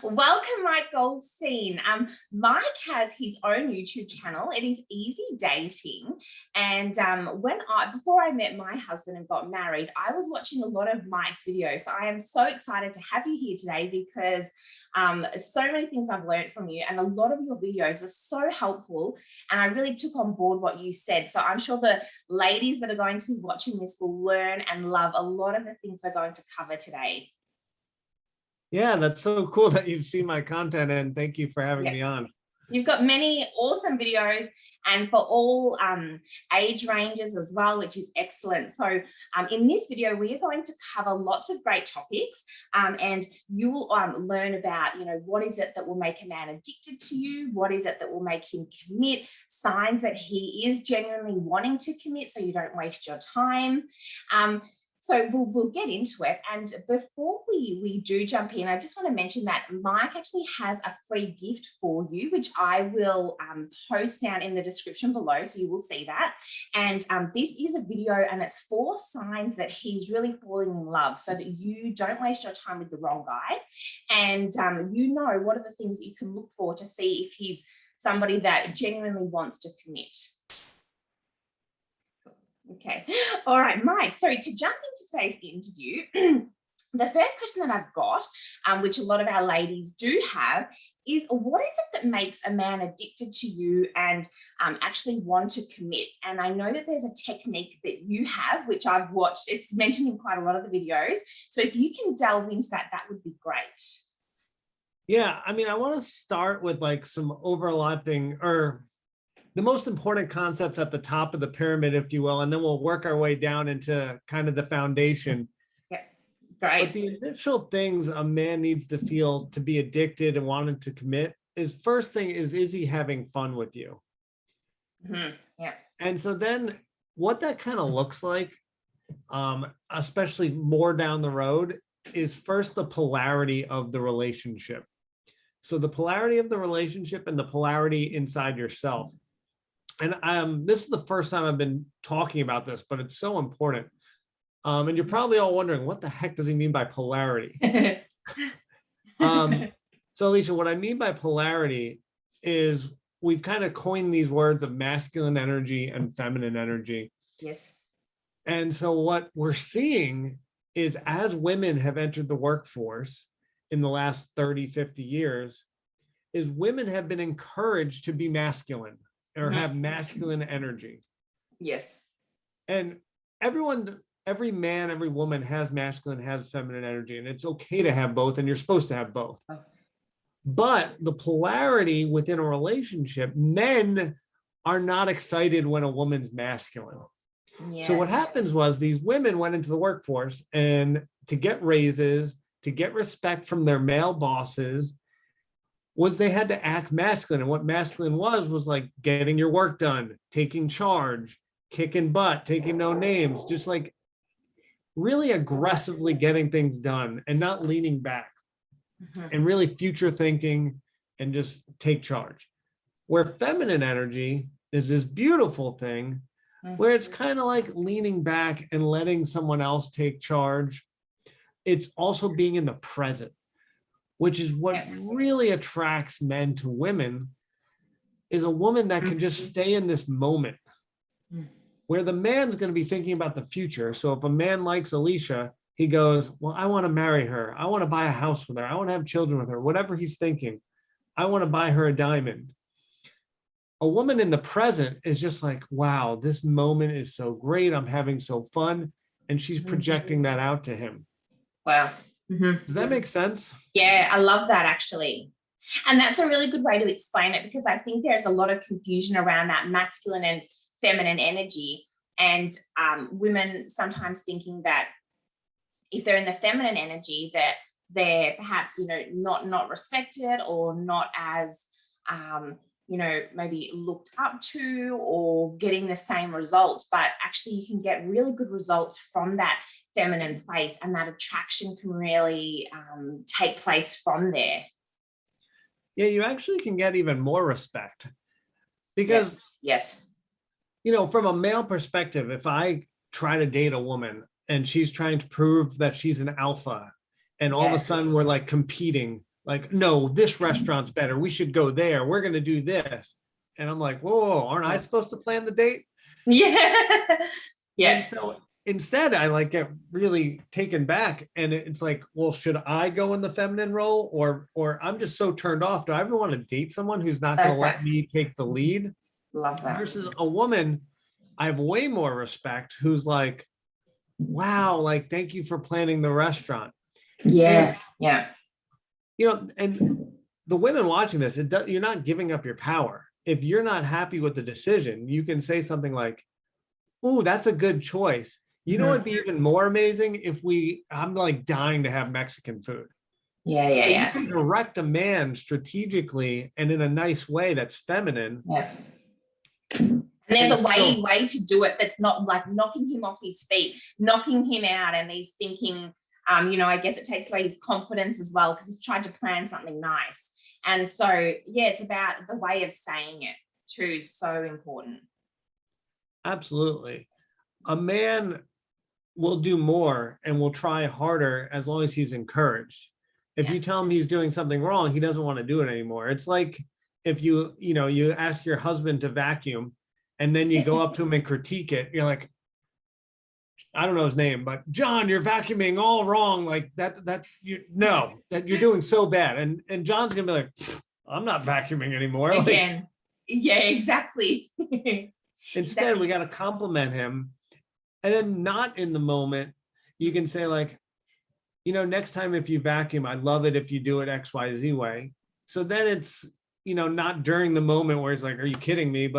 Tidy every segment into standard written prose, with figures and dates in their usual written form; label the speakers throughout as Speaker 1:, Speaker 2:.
Speaker 1: Welcome, Mike Goldstein. Mike has his own YouTube channel. It is Easy Dating. And before I met my husband and got married, I was watching a lot of Mike's videos. So I am so excited to have you here today because so many things I've learned from you, and a lot of your videos were so helpful. And I really took on board what you said. So I'm sure the ladies that are going to be watching this will learn and love a lot of the things we're going to cover today.
Speaker 2: Yeah, that's so cool that you've seen my content, and thank you for having me on.
Speaker 1: You've got many awesome videos, and for all age ranges as well, which is excellent. So in this video, we are going to cover lots of great topics, and you will learn about, what is it that will make a man addicted to you? What is it that will make him commit? Signs that he is genuinely wanting to commit so you don't waste your time. So we'll get into it. And before we do jump in, I just want to mention that Mike actually has a free gift for you, which I will post down in the description below, so you will see that. And this is a video, and it's 4 signs that he's really falling in love, so that you don't waste your time with the wrong guy. And what are the things that you can look for to see if he's somebody that genuinely wants to commit. Okay. All right, Mike. So to jump into today's interview, the first question that I've got, which a lot of our ladies do have, is what is it that makes a man addicted to you and actually want to commit? And I know that there's a technique that you have, which I've watched. It's mentioned in quite a lot of the videos. So if you can delve into that, that would be great.
Speaker 2: Yeah, I mean, I want to start with like some overlapping or the most important concepts at the top of the pyramid, if you will, and then we'll work our way down into kind of the foundation.
Speaker 1: Yeah, right.
Speaker 2: But the initial things a man needs to feel to be addicted and wanting to commit is, first thing is he having fun with you?
Speaker 1: Mm-hmm. Yeah.
Speaker 2: And so then what that kind of looks like, especially more down the road, is first the polarity of the relationship. So the polarity of the relationship and the polarity inside yourself. And this is the first time I've been talking about this, but it's so important. And you're probably all wondering, what the heck does he mean by polarity? So Alicia, what I mean by polarity is we've kind of coined these words of masculine energy and feminine energy.
Speaker 1: Yes.
Speaker 2: And so what we're seeing is, as women have entered the workforce in the last 30, 50 years, is women have been encouraged to be masculine or have masculine energy.
Speaker 1: Yes.
Speaker 2: And every man, every woman has masculine, has feminine energy, and it's okay to have both, and you're supposed to have both. But the polarity within a relationship, men are not excited when a woman's masculine. Yes. So what happens was, these women went into the workforce, and to get raises, to get respect from their male bosses, was they had to act masculine. And what masculine was like getting your work done, taking charge, kicking butt, taking no names, just like really aggressively getting things done and not leaning back, and really future thinking and just take charge. Where feminine energy is this beautiful thing where it's kind of like leaning back and letting someone else take charge. It's also being in the present, which is what really attracts men to women, is a woman that can just stay in this moment, where the man's going to be thinking about the future. So if a man likes Alicia, he goes, well, I want to marry her. I want to buy a house with her. I want to have children with her, whatever he's thinking. I want to buy her a diamond. A woman in the present is just like, wow, this moment is so great. I'm having so fun. And she's projecting that out to him.
Speaker 1: Wow.
Speaker 2: Does that make sense?
Speaker 1: Yeah, I love that, actually. And that's a really good way to explain it, because I think there's a lot of confusion around that masculine and feminine energy, and women sometimes thinking that if they're in the feminine energy, that they're perhaps, not respected or not as, maybe looked up to or getting the same results. But actually you can get really good results from that feminine place, and that attraction can really take place from there.
Speaker 2: Yeah, you actually can get even more respect, because
Speaker 1: yes.
Speaker 2: From a male perspective, if I try to date a woman and she's trying to prove that she's an alpha, and all of a sudden we're like competing like, no, this restaurant's better. We should go there. We're going to do this. And I'm like, whoa, aren't I supposed to plan the date?
Speaker 1: Yeah. Yeah.
Speaker 2: And so instead, I like get really taken back, and it's like, well, should I go in the feminine role, or I'm just so turned off? Do I ever want to date someone who's not going to let me take the lead?
Speaker 1: Love that.
Speaker 2: Versus a woman, I have way more respect, who's like, wow, like, thank you for planning the restaurant.
Speaker 1: Yeah. Yeah.
Speaker 2: You know, and the women watching this, you're not giving up your power. If you're not happy with the decision, you can say something like, ooh, that's a good choice. You know, it'd be even more amazing if I'm like dying to have Mexican food.
Speaker 1: Yeah.
Speaker 2: So you can direct a man strategically and in a nice way that's feminine.
Speaker 1: Yeah. And there's a way to do it that's not like knocking him off his feet, knocking him out, and he's thinking, you know, I guess it takes away his confidence as well, because he's tried to plan something nice. And so, yeah, it's about the way of saying it too, so important.
Speaker 2: Absolutely. A man will do more and will try harder as long as he's encouraged. If you tell him he's doing something wrong, he doesn't want to do it anymore. It's like if you ask your husband to vacuum and then you go up to him and critique it. You're like, I don't know his name, but John, you're vacuuming all wrong. Like that you're doing so bad. And John's gonna be like, I'm not vacuuming anymore.
Speaker 1: Again. Like, yeah, exactly.
Speaker 2: Instead, we got to compliment him. And then not in the moment, you can say like, you know, next time if you vacuum, I love it if you do it XYZ way. So then it's, you know, not during the moment where it's like, are you kidding me?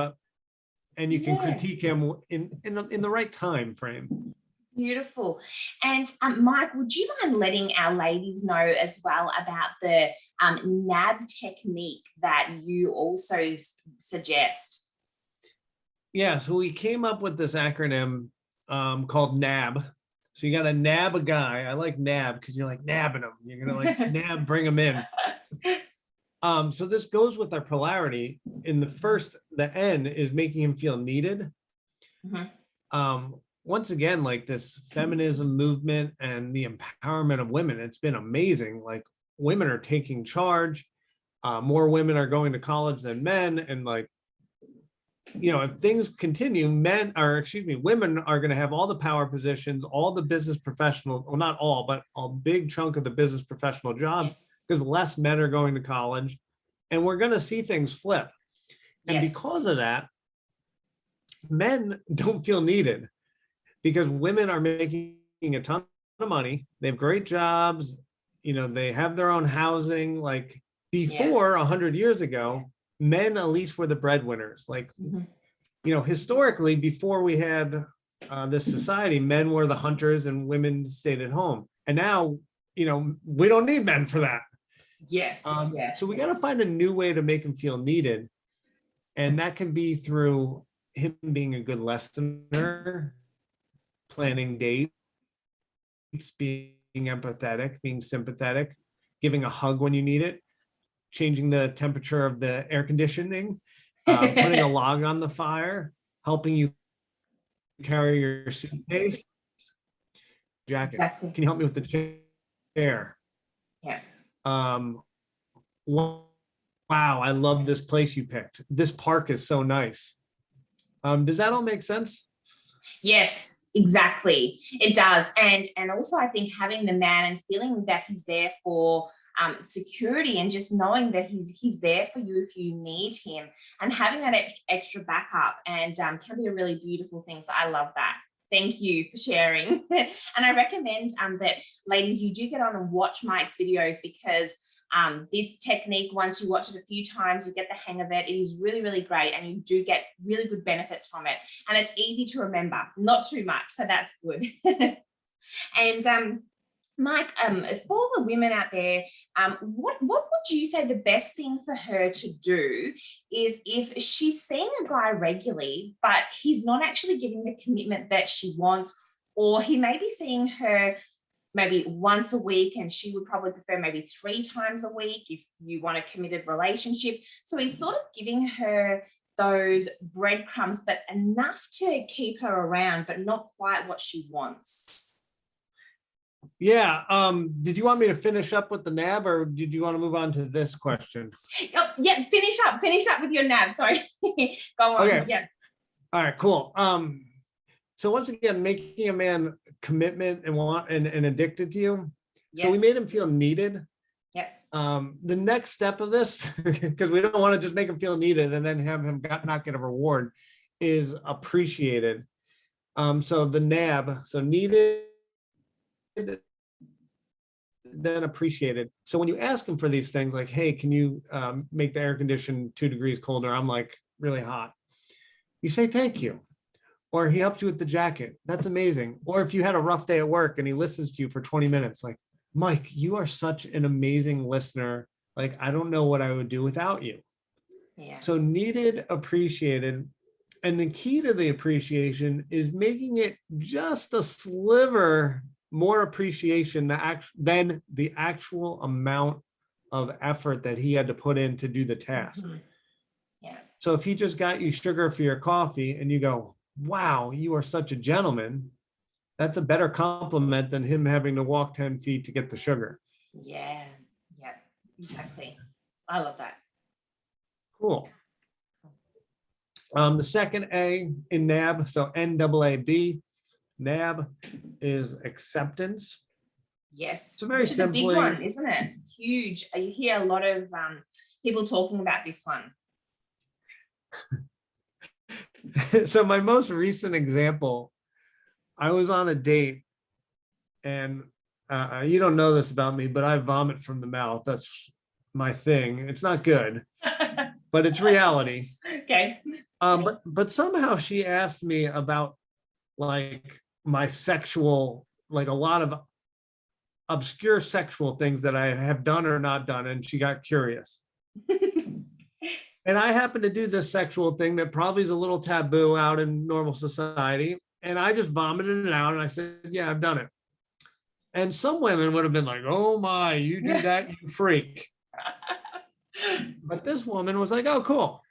Speaker 2: And you can critique him in the right time frame.
Speaker 1: Beautiful. And Mike, would you mind letting our ladies know as well about the NAB technique that you also suggest?
Speaker 2: Yeah, so we came up with this acronym called NAB. So you got to nab a guy. I like NAB because you're like nabbing him. You're going to like nab, bring him in. So this goes with our polarity. In the N is making him feel needed. Once again, like this feminism movement and the empowerment of women, it's been amazing. Like women are taking charge. More women are going to college than men. And like, you know, if things continue, women are going to have all the power positions, all the business professional, well, not all, but a big chunk of the business professional job, because less men are going to college, and we're going to see things flip. And because of that, men don't feel needed because women are making a ton of money. They have great jobs. You know, they have their own housing. Like before 100 years ago, men at least were the breadwinners. Like, you know, historically, before we had this society, men were the hunters and women stayed at home. And now, you know, we don't need men for that. So we got to find a new way to make him feel needed. And that can be through him being a good listener, planning dates, being empathetic, being sympathetic, giving a hug when you need it, changing the temperature of the air conditioning, putting a log on the fire, helping you carry your suitcase, jacket. Can you help me with the chair? Wow, I love this place you picked. This park is so nice. Does that all make sense?
Speaker 1: Yes, exactly. It does. And also I think having the man and feeling that he's there for security and just knowing that he's there for you if you need him, and having that extra backup and can be a really beautiful thing. So I love that. Thank you for sharing. And I recommend that ladies, you do get on and watch Mike's videos, because this technique, once you watch it a few times, you get the hang of it. It is really, really great, and you do get really good benefits from it. And it's easy to remember, not too much, so that's good. And Mike, for the women out there, what would you say the best thing for her to do is if she's seeing a guy regularly, but he's not actually giving the commitment that she wants, or he may be seeing her maybe once a week and she would probably prefer maybe 3 times a week if you want a committed relationship. So he's sort of giving her those breadcrumbs, but enough to keep her around, but not quite what she wants.
Speaker 2: Yeah. Did you want me to finish up with the NAB, or did you want to move on to this question?
Speaker 1: Oh, yeah, finish up with your NAB. Sorry. Go on.
Speaker 2: Okay.
Speaker 1: Yeah.
Speaker 2: All right, cool. So once again, making a man commitment and addicted to you.
Speaker 1: Yes.
Speaker 2: So we made him feel needed.
Speaker 1: Yep.
Speaker 2: The next step of this, because we don't want to just make him feel needed and then have him not get a reward, is appreciated. So the NAB, so needed, then appreciated. So when you ask him for these things like, hey, can you make the air condition 2 degrees colder? I'm like really hot. You say thank you. Or he helped you with the jacket. That's amazing. Or if you had a rough day at work and he listens to you for 20 minutes, like, Mike, you are such an amazing listener. Like, I don't know what I would do without you.
Speaker 1: Yeah. So
Speaker 2: needed, appreciated. And the key to the appreciation is making it just a sliver more appreciation than the actual amount of effort that he had to put in to do the task.
Speaker 1: Mm-hmm. Yeah.
Speaker 2: So if he just got you sugar for your coffee and you go, wow, you are such a gentleman, that's a better compliment than him having to walk 10 feet to get the sugar.
Speaker 1: Yeah. Yeah, exactly. I love that.
Speaker 2: Cool. The second A in NAB, so NAAB, NAB is acceptance.
Speaker 1: Yes.
Speaker 2: It's a very
Speaker 1: Which is
Speaker 2: simply,
Speaker 1: a big one, isn't it? Huge. You hear a lot of people talking about this one.
Speaker 2: So my most recent example, I was on a date and you don't know this about me, but I vomit from the mouth. That's my thing. It's not good, but it's reality.
Speaker 1: Okay.
Speaker 2: But somehow she asked me about like my sexual, like a lot of obscure sexual things that I have done or not done. And she got curious. And I happen to do this sexual thing that probably is a little taboo out in normal society. And I just vomited it out and I said, yeah, I've done it. And some women would have been like, oh my, you do that, you freak. But this woman was like, oh, cool.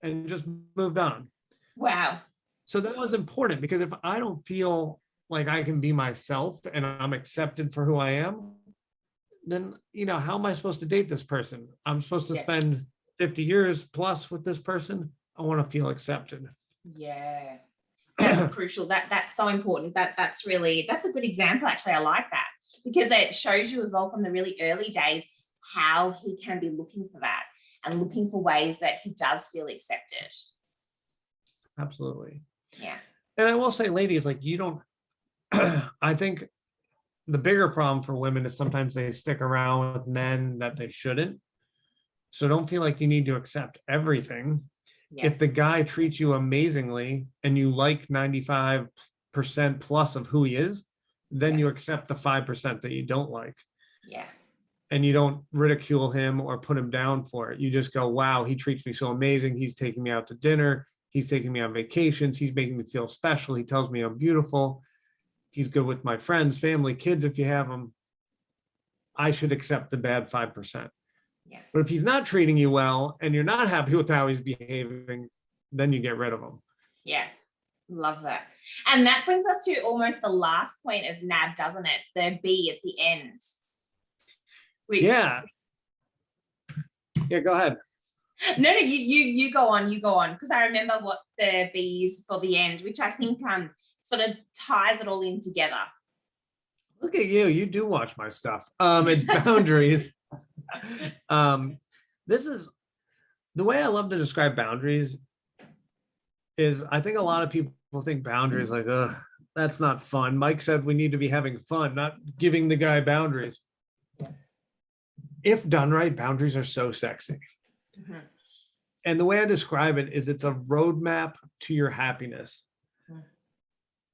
Speaker 2: And just moved on.
Speaker 1: Wow.
Speaker 2: So that was important because if I don't feel like I can be myself and I'm accepted for who I am, then, how am I supposed to date this person? I'm supposed to spend 50 years plus with this person. I want to feel accepted.
Speaker 1: Yeah. That's crucial. That's so important. That's a good example. Actually, I like that because it shows you as well from the really early days how he can be looking for that and looking for ways that he does feel accepted.
Speaker 2: Absolutely.
Speaker 1: Yeah.
Speaker 2: And I will say, ladies, like I think the bigger problem for women is sometimes they stick around with men that they shouldn't. So don't feel like you need to accept everything. Yeah. If the guy treats you amazingly and you like 95% plus of who he is, then you accept the 5% that you don't like.
Speaker 1: Yeah.
Speaker 2: And you don't ridicule him or put him down for it. You just go, wow, he treats me so amazing. He's taking me out to dinner. He's taking me on vacations. He's making me feel special. He tells me I'm beautiful. He's good with my friends, family, kids, if you have them. I should accept the bad 5%. Yeah. But if he's not treating you well and you're not happy with how he's behaving, then you get rid of him.
Speaker 1: Yeah, love that. And that brings us to almost the last point of NAB, doesn't it? The B at the end.
Speaker 2: Yeah, go ahead.
Speaker 1: No, you go on, because I remember what the B is for the end, which I think sort of ties it all in together.
Speaker 2: Look at you. You do watch my stuff. It's boundaries. This is the way I love to describe boundaries is I think a lot of people think boundaries like, that's not fun. Mike said we need to be having fun, not giving the guy boundaries. If done right, boundaries are so sexy. Mm-hmm. And the way I describe it is it's a roadmap to your happiness. Mm-hmm.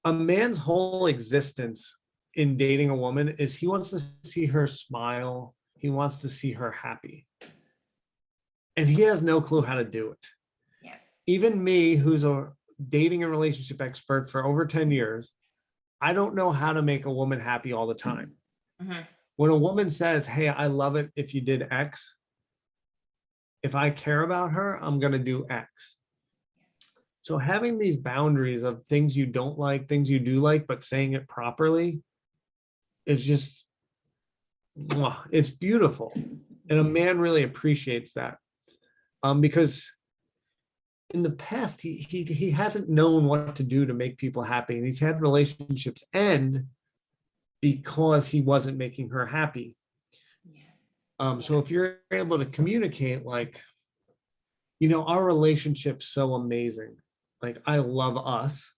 Speaker 2: A man's whole existence in dating a woman is he wants to see her smile. He wants to see her happy. And he has no clue how to do it. Yeah. Even me, who's a dating and relationship expert for over 10 years, I don't know how to make a woman happy all the time. Mm-hmm. When a woman says, hey, I love it if you did X, if I care about her, I'm going to do X. So having these boundaries of things you don't like, things you do like, but saying it properly is just, mwah, it's beautiful. And a man really appreciates that. Because in the past, he hasn't known what to do to make people happy. And he's had relationships end because he wasn't making her happy. So if you're able to communicate, like, you know, our relationship's so amazing. Like, I love us.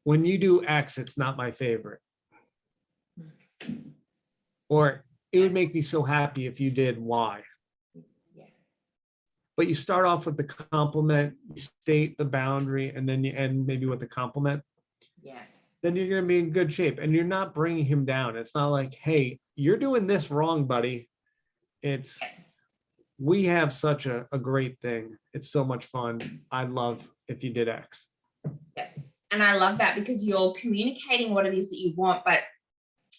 Speaker 2: When you do X, it's not my favorite. Or it would make me so happy if you did Y. But you start off with the compliment, you state the boundary, and then you end maybe with the compliment. Then you're going to be in good shape, and you're not bringing him down. It's not like, hey, you're doing this wrong, buddy. It's, we have such a great thing. It's so much fun. I'd love if you did X.
Speaker 1: And I love that, because you're communicating what it is that you want, but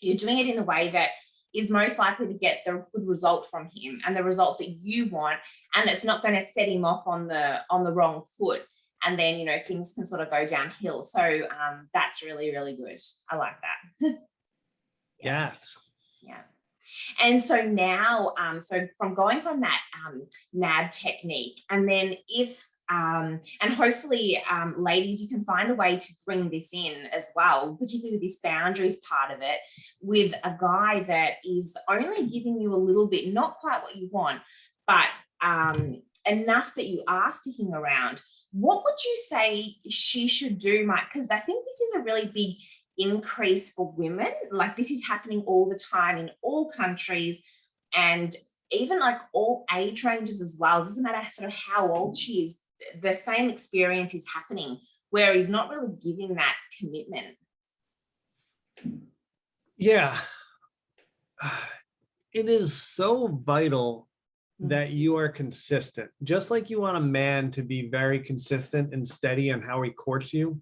Speaker 1: you're doing it in a way that is most likely to get the good result from him and the result that you want, and it's not going to set him off on the wrong foot, and then, you know, things can sort of go downhill. So that's really, really good. I like that.
Speaker 2: Yes.
Speaker 1: Yeah. And so now, so from going from that NAB technique, and then if and hopefully, ladies, you can find a way to bring this in as well, particularly with this boundaries part of it, with a guy that is only giving you a little bit, not quite what you want, but enough that you are sticking around. What would you say she should do, Mike? Because I think this is a really big increase for women. Like, this is happening all the time in all countries, and even like all age ranges as well. It doesn't matter sort of how old she is, the same experience is happening where he's not really giving that commitment.
Speaker 2: Yeah. It is so vital that you are consistent. Just like you want a man to be very consistent and steady on how he courts you.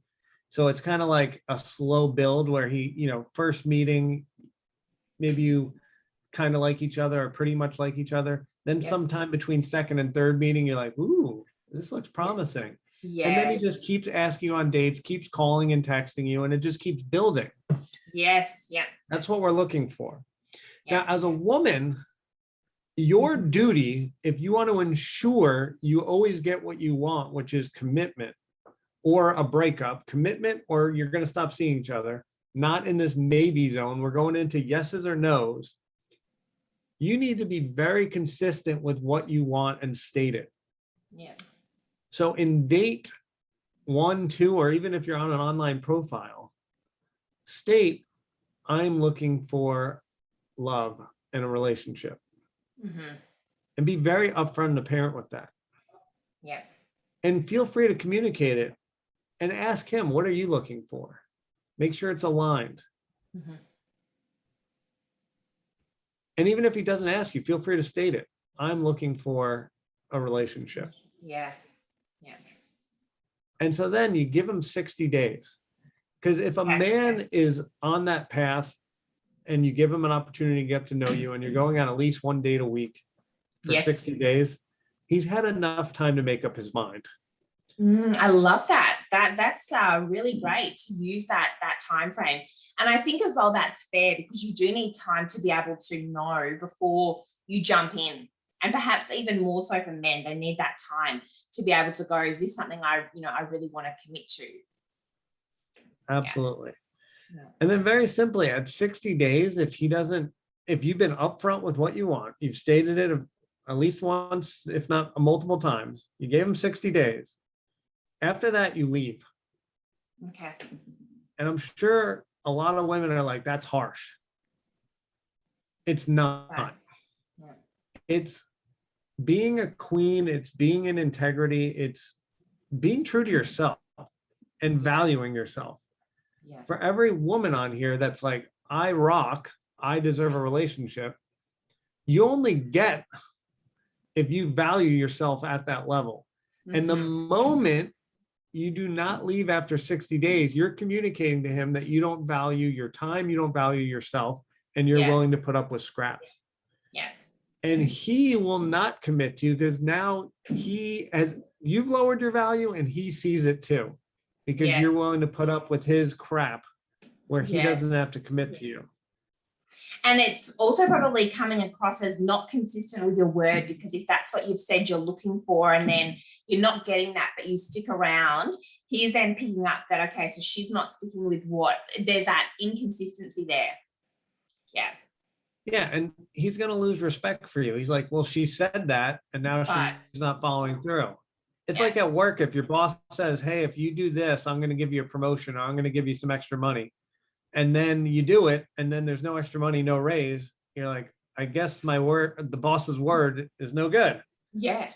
Speaker 2: So it's kind of like a slow build where he, you know, first meeting, maybe you kind of like each other or pretty much like each other. Then sometime between second and third meeting, you're like, ooh, this looks promising. Yeah. And then he just keeps asking you on dates, keeps calling and texting you, and it just keeps building.
Speaker 1: Yes. Yeah.
Speaker 2: That's what we're looking for. Yeah. Now, as a woman, your duty, if you want to ensure you always get what you want, which is commitment or a breakup, commitment, or you're going to stop seeing each other, not in this maybe zone. We're going into yeses or nos. You need to be very consistent with what you want and state it.
Speaker 1: Yeah.
Speaker 2: So in date 1, 2, or even if you're on an online profile, state, I'm looking for love in a relationship. And be very upfront and apparent with that.
Speaker 1: Yeah.
Speaker 2: And feel free to communicate it and ask him, what are you looking for? Make sure it's aligned. And even if he doesn't ask you, feel free to state it. I'm looking for a relationship.
Speaker 1: Yeah. Yeah.
Speaker 2: And so then you give him 60 days. Because if a man is on that path and you give him an opportunity to get to know you and you're going on at least one date a week for 60 days, he's had enough time to make up his mind.
Speaker 1: I love that. That's really great to use that time frame. And I think as well that's fair, because you do need time to be able to know before you jump in. And perhaps even more so for men, they need that time to be able to go, is this something I really want to commit to?
Speaker 2: Absolutely. Yeah. And then very simply at 60 days, if you've been upfront with what you want, you've stated it at least once, if not multiple times, you gave him 60 days. After that, you leave.
Speaker 1: Okay.
Speaker 2: And I'm sure a lot of women are like, that's harsh. It's not. Yeah. It's being a queen. It's being in integrity. It's being true to yourself and valuing yourself. Yeah. For every woman on here that's like, I rock, I deserve a relationship, you only get if you value yourself at that level. And the moment you do not leave after 60 days, you're communicating to him that you don't value your time, you don't value yourself, and you're willing to put up with scraps.
Speaker 1: Yeah.
Speaker 2: And he will not commit to you because now you've lowered your value and he sees it too, because you're willing to put up with his crap where he
Speaker 1: Yes.
Speaker 2: doesn't have to commit to you.
Speaker 1: And it's also probably coming across as not consistent with your word, because if that's what you've said you're looking for and then you're not getting that, but you stick around, he's then picking up that, okay, so she's not sticking with what, there's that inconsistency there. Yeah.
Speaker 2: Yeah, and he's going to lose respect for you. He's like, well, she said that, and now she's not following through. It's like at work, if your boss says, hey, if you do this, I'm going to give you a promotion, or I'm going to give you some extra money. And then you do it, and then there's no extra money, no raise. You're like, I guess my word, the boss's word is no good.
Speaker 1: Yeah,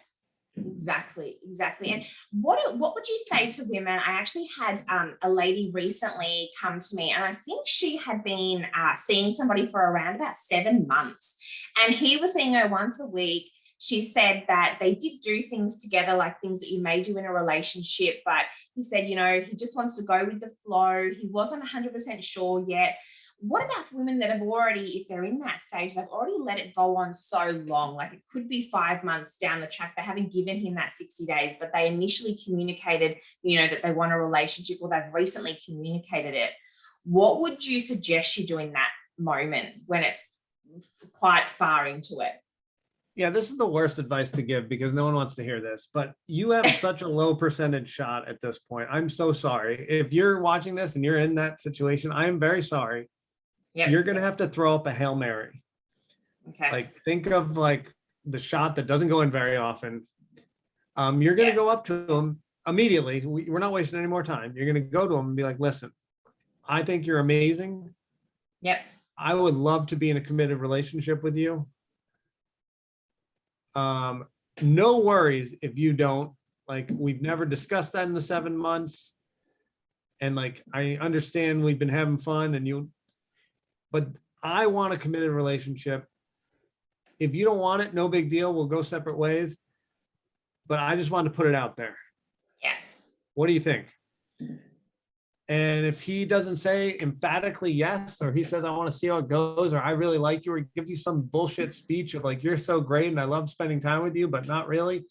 Speaker 1: exactly. And what would you say to women? I actually had a lady recently come to me, and I think she had been seeing somebody for around about 7 months, and he was seeing her once a week. She said that they did do things together, like things that you may do in a relationship, but he said, you know, he just wants to go with the flow. He wasn't 100% sure yet. What about women that have already, if they're in that stage, they've already let it go on so long, like it could be 5 months down the track, they haven't given him that 60 days, but they initially communicated, you know, that they want a relationship, or they've recently communicated it. What would you suggest you do in that moment when it's quite far into it?
Speaker 2: Yeah, this is the worst advice to give because no one wants to hear this, but you have such a low percentage shot at this point. I'm so sorry. If you're watching this and you're in that situation, I am very sorry. Yep. You're going to have to throw up a Hail Mary. Okay. Like, think of like the shot that doesn't go in very often. You're going to go up to him immediately. We're not wasting any more time. You're going to go to him and be like, listen, I think you're amazing. Yep. I would love to be in a committed relationship with you. No worries if you don't. Like, we've never discussed that in the 7 months. And like, I understand we've been having fun but I want a committed relationship. If you don't want it, no big deal. We'll go separate ways. But I just wanted to put it out there. Yeah. What do you think? And if he doesn't say emphatically yes, or he says, I want to see how it goes, or I really like you, or he gives you some bullshit speech of like, you're so great and I love spending time with you, but not really.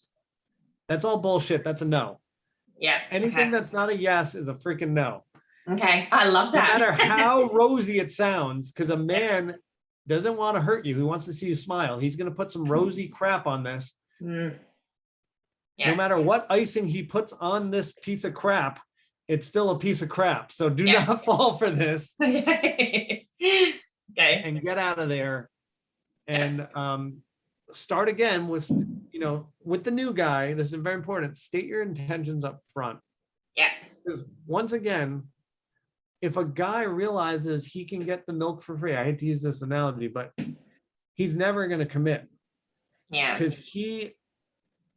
Speaker 2: That's all bullshit. That's a no. Yeah. Anything that's not a yes is a freaking no. Okay. I love that. No matter how rosy it sounds, because a man doesn't want to hurt you. He wants to see you smile. He's going to put some rosy crap on this. Yeah. No matter what icing he puts on this piece of crap, it's still a piece of crap. So do not fall for this. Okay. And get out of there and start again with, with the new guy. This is very important. State your intentions up front. Yeah. Because once again, if a guy realizes he can get the milk for free, I hate to use this analogy, but he's never going to commit. Yeah. Because he,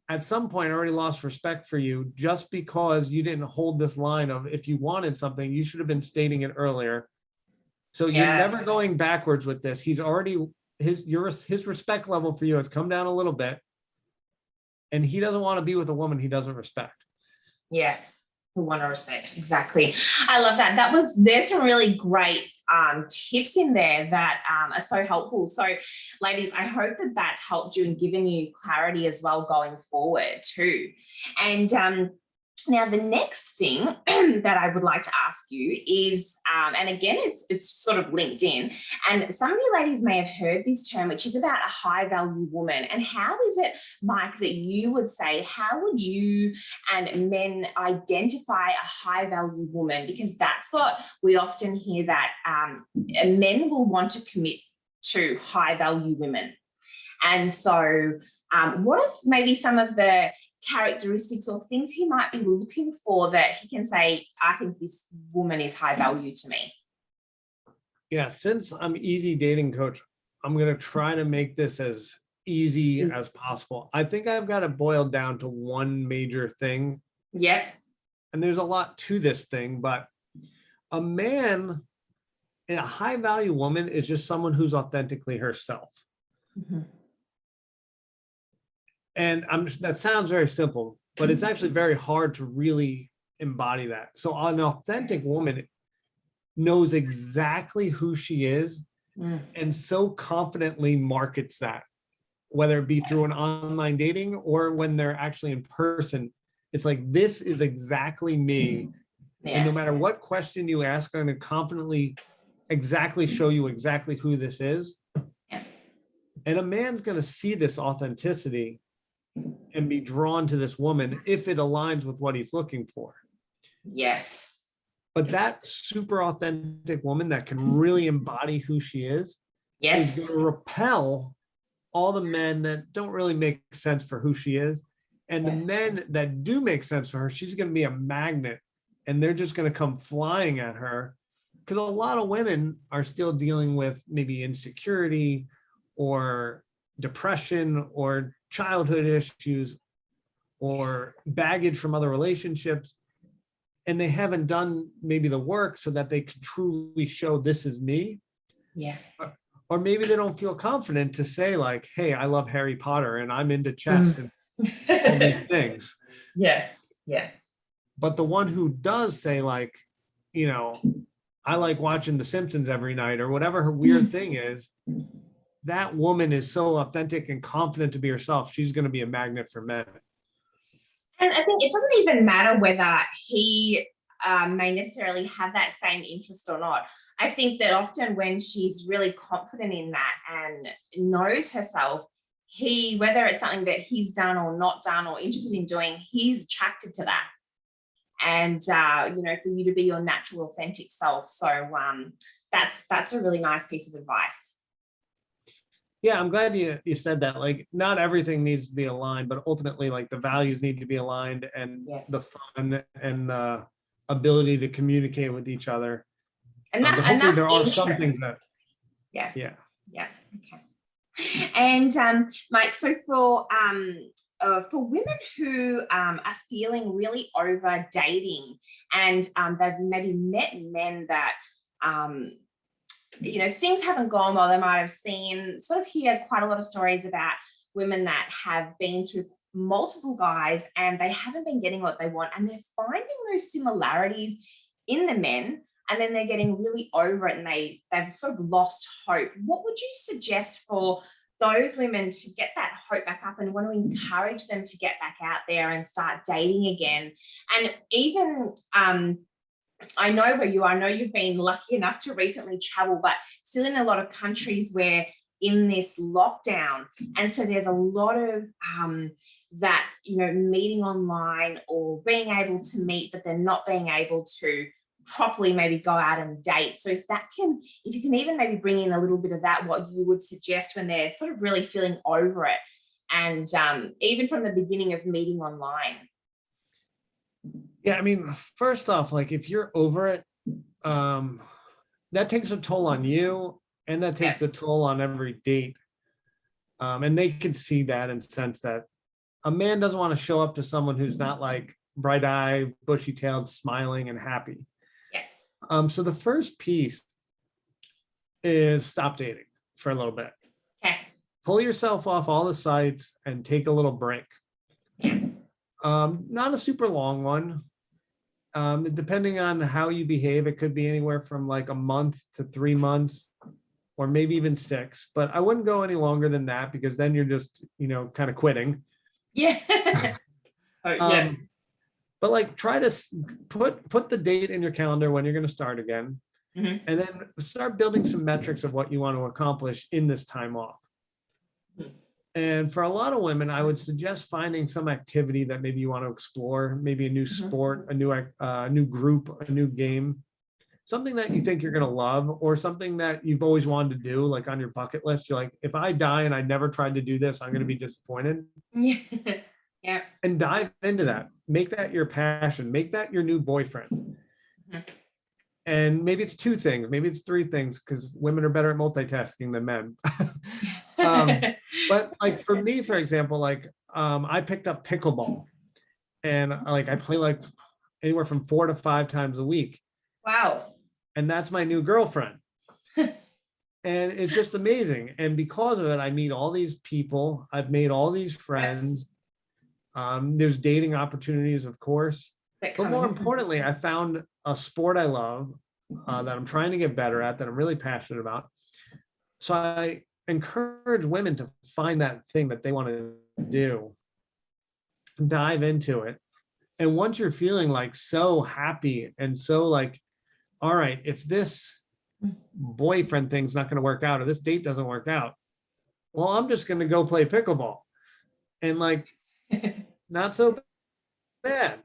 Speaker 2: at some point, already lost respect for you just because you didn't hold this line of, if you wanted something, you should have been stating it earlier. So you're never going backwards with this. He's already, his respect level for you has come down a little bit. And he doesn't want to be with a woman he doesn't respect. Yeah. Who want to respect. Exactly. I love that. There's some really great tips in there that are so helpful. So ladies, I hope that that's helped you and given you clarity as well going forward too. And now the next thing that I would like to ask you is, and again, it's sort of linked in, and some of you ladies may have heard this term, which is about a high value woman. And how is it, Mike, that you would say, how would you and men identify a high value woman? Because that's what we often hear, that men will want to commit to high value women. And so what if maybe some of the characteristics or things he might be looking for that he can say, I think this woman is high value to me? Yeah, since I'm EZ Dating Coach, I'm going to try to make this as easy as possible. I think I've got it boiled down to one major thing. Yeah. And there's a lot to this thing, but a man and a high value woman is just someone who's authentically herself. Mm-hmm. And that sounds very simple, but it's actually very hard to really embody that. So an authentic woman knows exactly who she is and so confidently markets that, whether it be through an online dating or when they're actually in person. It's like, this is exactly me. And no matter what question you ask, I'm going to confidently exactly show you exactly who this is.
Speaker 1: Yeah.
Speaker 2: And a man's going to see this authenticity and be drawn to this woman if it aligns with what he's looking for.
Speaker 1: Yes.
Speaker 2: But that super authentic woman that can really embody who she is going to repel all the men that don't really make sense for who she is. And the men that do make sense for her, she's going to be a magnet, and they're just going to come flying at her, because a lot of women are still dealing with maybe insecurity or depression or childhood issues or baggage from other relationships. And they haven't done maybe the work so that they can truly show this is me.
Speaker 1: Yeah.
Speaker 2: Or maybe they don't feel confident to say like, hey, I love Harry Potter and I'm into chess and all these things.
Speaker 1: Yeah. Yeah.
Speaker 2: But the one who does say like, you know, I like watching The Simpsons every night or whatever her weird thing is, that woman is so authentic and confident to be herself. She's going to be a magnet for men.
Speaker 1: And I think it doesn't even matter whether he may necessarily have that same interest or not. I think that often when she's really confident in that and knows herself, whether it's something that he's done or not done or interested in doing, he's attracted to that. And, you know, for you to be your natural, authentic self. So that's a really nice piece of advice.
Speaker 2: Yeah, I'm glad you said that. Like, not everything needs to be aligned, but ultimately, like, the values need to be aligned, and the fun and the ability to communicate with each other.
Speaker 1: And
Speaker 2: but hopefully there are some things that. Yeah.
Speaker 1: Okay. And Mike, so for women who are feeling really over dating, and they've maybe met men that you know, things haven't gone well, they might have sort of hear quite a lot of stories about women that have been to multiple guys and they haven't been getting what they want, and they're finding those similarities in the men, and then they're getting really over it and they've sort of lost hope. What would you suggest for those women to get that hope back up and want to encourage them to get back out there and start dating again? And even I know where you are. I know you've been lucky enough to recently travel, but still in a lot of countries where in this lockdown. And so there's a lot of that, you know, meeting online or being able to meet, but then not being able to properly maybe go out and date. So if you can even maybe bring in a little bit of that, what you would suggest when they're sort of really feeling over it, and even from the beginning of meeting online.
Speaker 2: Yeah, I mean, first off, like, if you're over it, that takes a toll on you, and that takes a toll on every date. And they can see that and sense that a man doesn't want to show up to someone who's not like bright-eyed, bushy-tailed, smiling and happy. So the first piece is stop dating for a little bit. Pull yourself off all the sites and take a little break. Not a super long one. Depending on how you behave, it could be anywhere from like a month to 3 months, or maybe even 6, but I wouldn't go any longer than that, because then you're just, you know, kind of quitting. But like, try to put the date in your calendar when you're going to start again, and then start building some metrics of what you want to accomplish in this time off. And for a lot of women, I would suggest finding some activity that maybe you want to explore, maybe a new sport, a new group, a new game, something that you think you're going to love, or something that you've always wanted to do, like on your bucket list. You're like, if I die and I never tried to do this, I'm going to be disappointed. And dive into that. Make that your passion. Make that your new boyfriend. And maybe it's 2 things, maybe it's 3 things, because women are better at multitasking than men. But like, for me, for example, like I picked up pickleball, and like I play like anywhere from 4 to 5 times a week.
Speaker 1: Wow.
Speaker 2: And that's my new girlfriend. And it's just amazing. And because of it, I meet all these people. I've made all these friends. There's dating opportunities, of course. But more importantly, I found a sport I love, that I'm trying to get better at, that I'm really passionate about. So I encourage women to find that thing that they want to do, dive into it, And once you're feeling like so happy and so like, all right, if this boyfriend thing's not going to work out or this date doesn't work out, well, I'm just going to go play pickleball. And like, not so bad.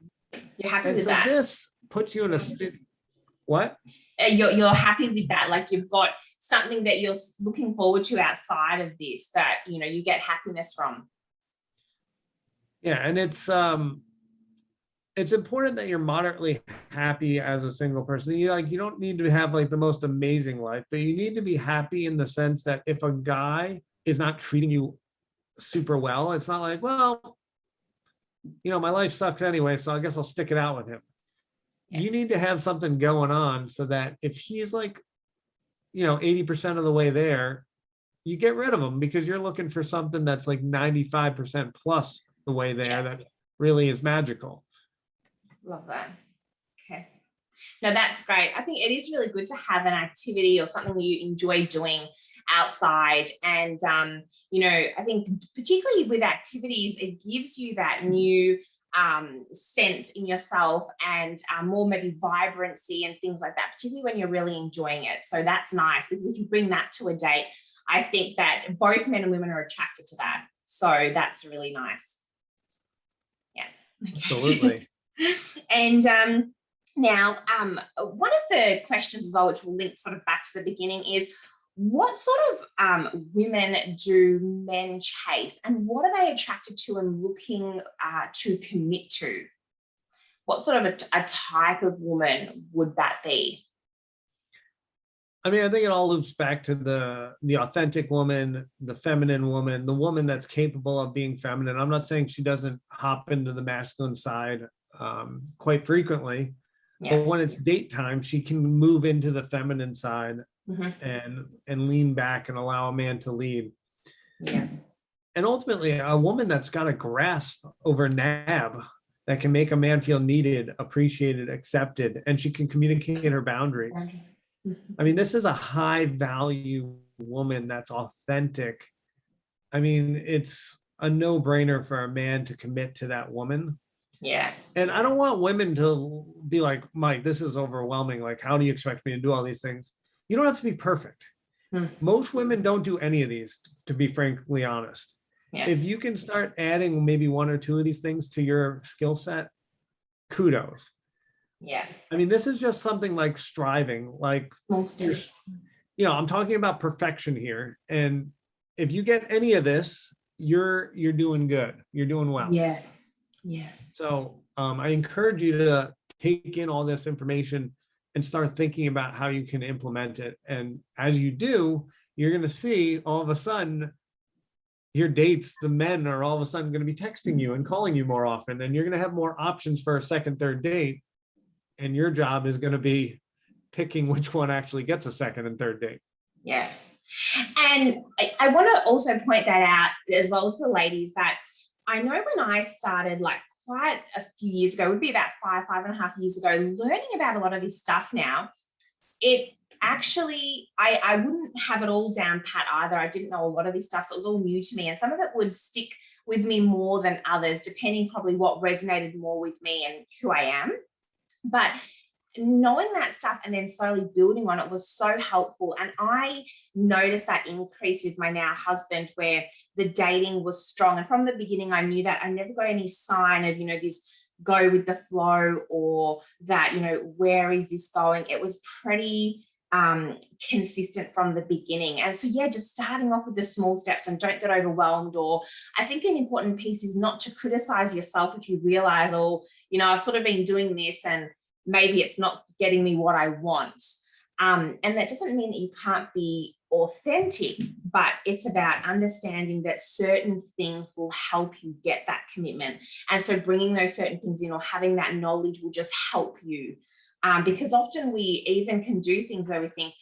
Speaker 1: You're happy
Speaker 2: And
Speaker 1: with
Speaker 2: so
Speaker 1: that.
Speaker 2: this puts you in a state. What?
Speaker 1: You're happy with that. Like you've got something that you're looking forward to outside of this that, you know, you get happiness from.
Speaker 2: Yeah. And it's important that you're moderately happy as a single person. You don't need to have like the most amazing life, but you need to be happy in the sense that if a guy is not treating you super well, it's not like, well, you know, my life sucks anyway, so I guess I'll stick it out with him. Yeah. You need to have something going on so that if he's like, you know, 80% of the way there, you get rid of him because you're looking for something that's like 95% plus the way there that really is magical.
Speaker 1: Love that. Okay. No, that's great. I think it is really good to have an activity or something you enjoy doing outside. And, you know, I think particularly with activities, it gives you that new sense in yourself and more maybe vibrancy and things like that, particularly when you're really enjoying it. So that's nice because if you bring that to a date, I think that both men and women are attracted to that. So that's really nice. Yeah. Okay.
Speaker 2: Absolutely.
Speaker 1: And now, one of the questions as well, which will link sort of back to the beginning, is what sort of women do men chase and what are they attracted to and looking to commit to? What sort of a type of woman would that be?
Speaker 2: I mean, I think it all loops back to the authentic woman, the feminine woman, the woman that's capable of being feminine. I'm not saying she doesn't hop into the masculine side quite frequently, but when it's date time, she can move into the feminine side and lean back and allow a man to lead. Yeah. And ultimately, a woman that's got a grasp over NAAB that can make a man feel needed, appreciated, accepted, and she can communicate her boundaries. I mean, this is a high value woman that's authentic. I mean, it's a no-brainer for a man to commit to that woman. Yeah. And I don't want women to be like, Mike, this is overwhelming. Like, how do you expect me to do all these things? You don't have to be perfect. Most women don't do any of these, to be frankly honest. Yeah. If you can start adding maybe one or two of these things to your skill set, kudos. Yeah. I mean, this is just something like striving, like, you know, I'm talking about perfection here. And if you get any of this, you're doing good. You're doing well. Yeah. Yeah. So I encourage you to take in all this information and start thinking about how you can implement it. And as you do, you're going to see all of a sudden your dates, the men are all of a sudden going to be texting you and calling you more often. And you're going to have more options for a second, third date. And your job is going to be picking which one actually gets a second and third date. Yeah.
Speaker 1: And I want to also point that out as well to the ladies that I know when I started like quite a few years ago, it would be about 5.5 years ago, learning about a lot of this stuff now, it actually, I wouldn't have it all down pat either. I didn't know a lot of this stuff, so it was all new to me. And some of it would stick with me more than others, depending probably what resonated more with me and who I am. But knowing that stuff and then slowly building on it was so helpful. And I noticed that increase with my now husband where the dating was strong. And from the beginning, I knew that I never got any sign of, you know, this go with the flow or that, you know, where is this going? It was pretty consistent from the beginning. And so, yeah, just starting off with the small steps and don't get overwhelmed. Or I think an important piece is not to criticize yourself if you realize, oh, you know, I've sort of been doing this and maybe it's not getting me what I want. And that doesn't mean that you can't be authentic, but it's about understanding that certain things will help you get that commitment. And so bringing those certain things in or having that knowledge will just help you. Because often we even can do things where we think,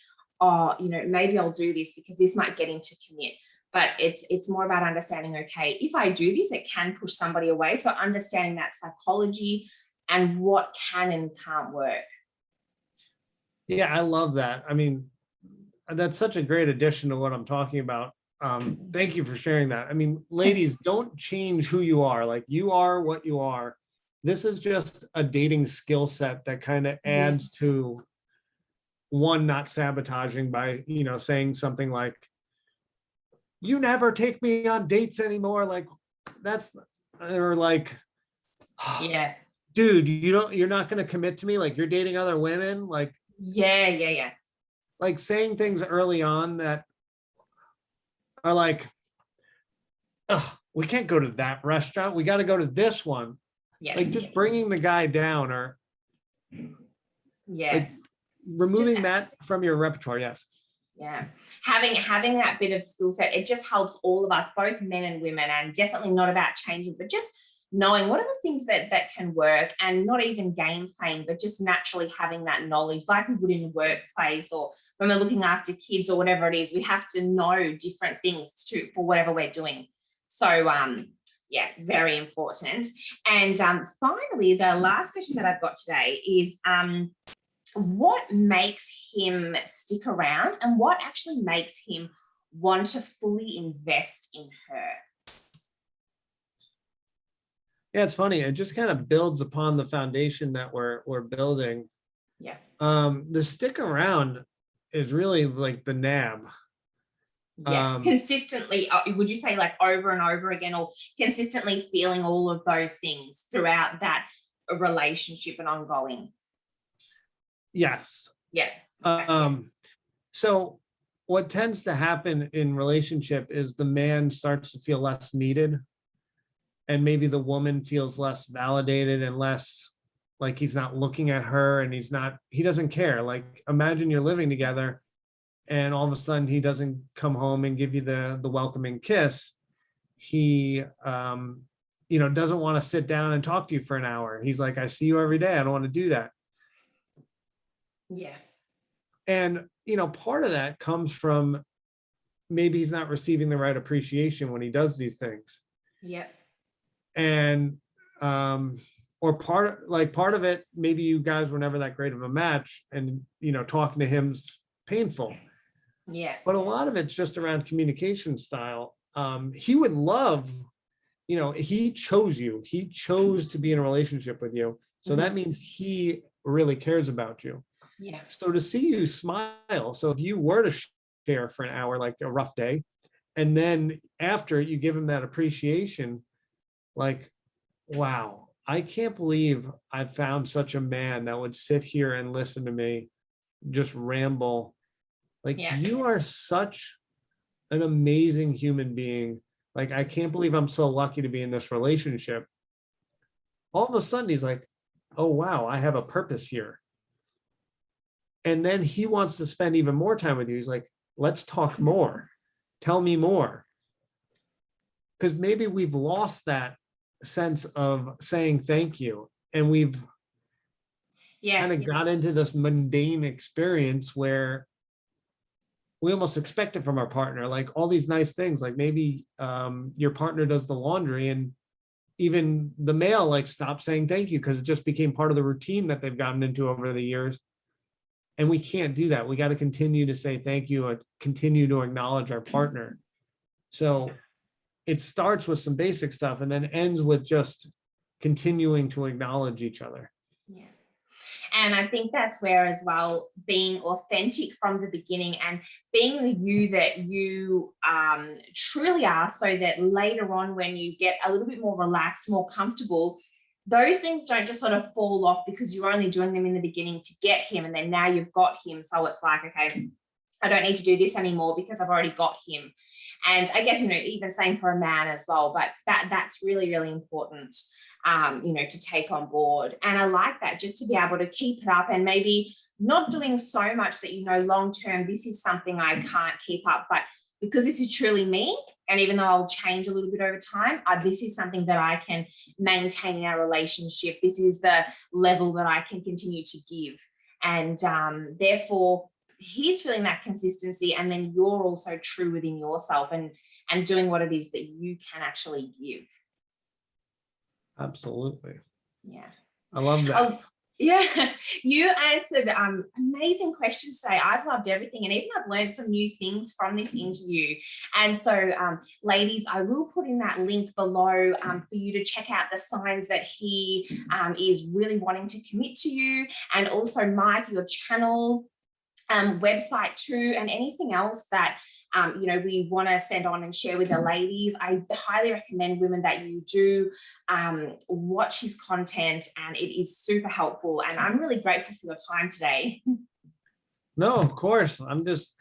Speaker 1: oh, you know, maybe I'll do this because this might get him to commit. But it's more about understanding, okay, if I do this, it can push somebody away. So understanding that psychology and what can and can't work.
Speaker 2: Yeah, I love that. I mean, that's such a great addition to what I'm talking about. Thank you for sharing that. I mean, ladies, don't change who you are. Like, you are what you are. this is just a dating skill set that kind of adds to one, not sabotaging by, saying something like, you never take me on dates anymore. Like or like,
Speaker 1: Yeah.
Speaker 2: dude, you're not going to commit to me. Like you're dating other women. Like,
Speaker 1: Yeah.
Speaker 2: like saying things early on that are like, ugh, we can't go to that restaurant. We got to go to this one.
Speaker 1: Yeah.
Speaker 2: Like just bringing the guy down, or like removing that from your repertoire. Yes.
Speaker 1: Yeah. Having that bit of skill set, it just helps all of us, both men and women, and definitely not about changing, but just knowing what are the things that can work, and not even game playing, but just naturally having that knowledge, like we would in the workplace or when we're looking after kids or whatever it is. We have to know different things for whatever we're doing. So yeah, very important. And finally, the last question that I've got today is what makes him stick around, and what actually makes him want to fully invest in her?
Speaker 2: Yeah, it's funny. It just kind of builds upon the foundation that we're building.
Speaker 1: Yeah.
Speaker 2: The stick around is really like the NAAB.
Speaker 1: Yeah. Consistently, would you say like over and over again, or consistently feeling all of those things throughout that relationship and ongoing?
Speaker 2: Yes.
Speaker 1: Yeah.
Speaker 2: So what tends to happen in relationship is the man starts to feel less needed, and maybe the woman feels less validated and less like he's not looking at her, and he doesn't care. Like imagine you're living together and all of a sudden he doesn't come home and give you the welcoming kiss. He doesn't want to sit down and talk to you for an hour. He's like, I see you every day. I don't want to do that.
Speaker 1: Yeah.
Speaker 2: And, part of that comes from maybe he's not receiving the right appreciation when he does these things.
Speaker 1: Yeah.
Speaker 2: And, or part of it, maybe you guys were never that great of a match, and, talking to him's painful.
Speaker 1: Yeah.
Speaker 2: But a lot of it's just around communication style. He would love, he chose you. He chose to be in a relationship with you. So that means he really cares about you.
Speaker 1: Yeah.
Speaker 2: So to see you smile. So if you were to share for an hour, like a rough day, and then after you give him that appreciation, like, wow, I can't believe I found such a man that would sit here and listen to me just ramble. Like, you are such an amazing human being. Like, I can't believe I'm so lucky to be in this relationship. All of a sudden he's like, oh, wow, I have a purpose here. And then he wants to spend even more time with you. He's like, let's talk more. Tell me more. Because maybe we've lost that sense of saying thank you. And we've kind of got into this mundane experience where we almost expect it from our partner, like all these nice things. Like maybe your partner does the laundry, and even the male like stops saying thank you because it just became part of the routine that they've gotten into over the years. And we can't do that. We got to continue to say thank you and continue to acknowledge our partner. So it starts with some basic stuff and then ends with just continuing to acknowledge each other.
Speaker 1: Yeah. And I think that's where as well, being authentic from the beginning and being the you that you truly are, so that later on when you get a little bit more relaxed, more comfortable, those things don't just sort of fall off because you're only doing them in the beginning to get him, and then now you've got him. So it's like, okay, I don't need to do this anymore because I've already got him. And I guess, even same for a man as well, but that's really, really important, to take on board. And I like that, just to be able to keep it up and maybe not doing so much that, long-term, this is something I can't keep up, but because this is truly me, and even though I'll change a little bit over time, this is something that I can maintain in our relationship. This is the level that I can continue to give. And therefore, he's feeling that consistency, and then you're also true within yourself and doing what it is that you can actually give.
Speaker 2: Absolutely.
Speaker 1: Yeah.
Speaker 2: I love that.
Speaker 1: Yeah, you answered amazing questions today. I've loved everything, and even I've learned some new things from this interview. And so, ladies, I will put in that link below for you to check out the signs that he is really wanting to commit to you, and also Mike, your channel, website too, and anything else that we want to send on and share with the ladies. I highly recommend, women, that you do watch his content, and it is super helpful. And I'm really grateful for your time today.
Speaker 2: No, of course. I'm just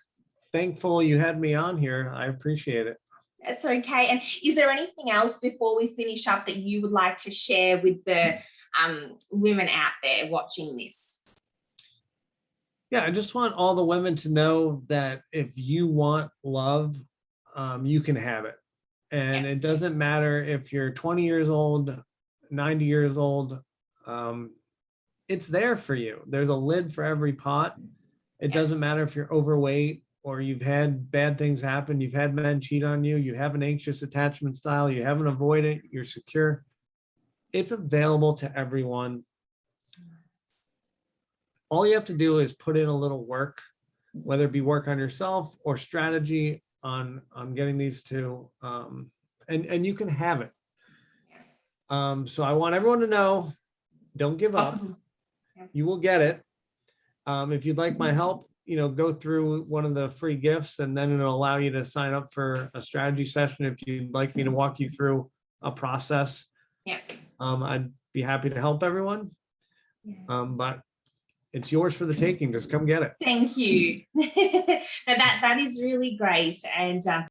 Speaker 2: thankful you had me on here. I appreciate it.
Speaker 1: That's okay. And is there anything else before we finish up that you would like to share with the women out there watching this?
Speaker 2: Yeah, I just want all the women to know that if you want love, you can have it. And it doesn't matter if you're 20 years old, 90 years old, it's there for you. There's a lid for every pot. It doesn't matter if you're overweight or you've had bad things happen, you've had men cheat on you, you have an anxious attachment style, you have an avoidant, you're secure. It's available to everyone. All you have to do is put in a little work, whether it be work on yourself or strategy on getting these two, and you can have it. So I want everyone to know, don't give up.
Speaker 1: Awesome.
Speaker 2: You will get it. If you'd like my help, go through one of the free gifts, and then it'll allow you to sign up for a strategy session. If you'd like me to walk you through a process, I'd be happy to help everyone. But it's yours for the taking. Just come get it.
Speaker 1: Thank you. That is really great. And